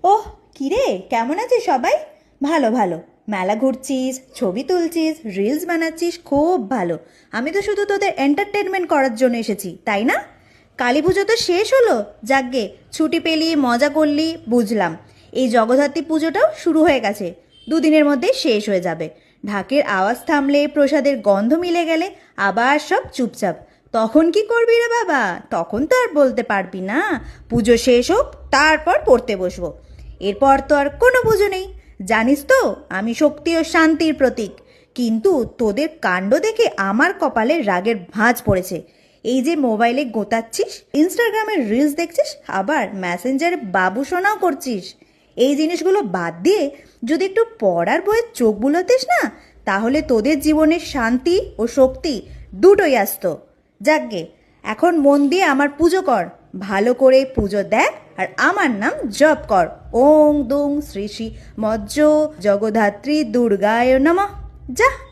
ওহ, কিরে, কেমন আছিস সবাই? ভালো ভালো। মেলা ঘুরছিস, ছবি তুলছিস, রিলস বানাচ্ছিস, খুব ভালো। আমি তো শুধু তোদের এন্টারটেনমেন্ট করার জন্য এসেছি, তাই না? কালী পুজো তো শেষ হলো। যাকগে, ছুটি পেলি, মজা করলি, বুঝলাম। এই জগদ্ধাত্রী পুজোটাও শুরু হয়ে গেছে। দুদিনের মধ্যেই শেষ হয়ে যাবে। ঢাকের আওয়াজ থামলে, প্রসাদের গন্ধ মিলে গেলে আবার সব চুপচাপ। তখন কি করবি রে বাবা? তখন তো আর বলতে পারবি না পুজো শেষ হোক, তারপর পড়তে বসবো। এরপর তো আর কোনো পুজো নেই। জানিস তো, আমি শক্তি ও শান্তির প্রতীক। কিন্তু তোদের কাণ্ড দেখে আমার কপালে রাগের ভাঁজ পড়েছে। এই যে মোবাইলে গোতাচ্ছিস, ইনস্টাগ্রামের রিলস দেখছিস, আবার মেসেঞ্জারে বাবু শোনাও করছিস, এই জিনিসগুলো বাদ দিয়ে যদি একটু পড়ার বইয়ে চোখ বুলাতিস না, তাহলে তোদের জীবনের শান্তি ও শক্তি দুটোই আসতো। যাকগে, এখন মন দিয়ে আমার পুজো কর। ভালো করে পুজো দেখ আর আমার নাম জপ কর। ওং দুং শ্রী শ্রী মজ্জ জগধাত্রী দুর্গায় নমঃ। যা।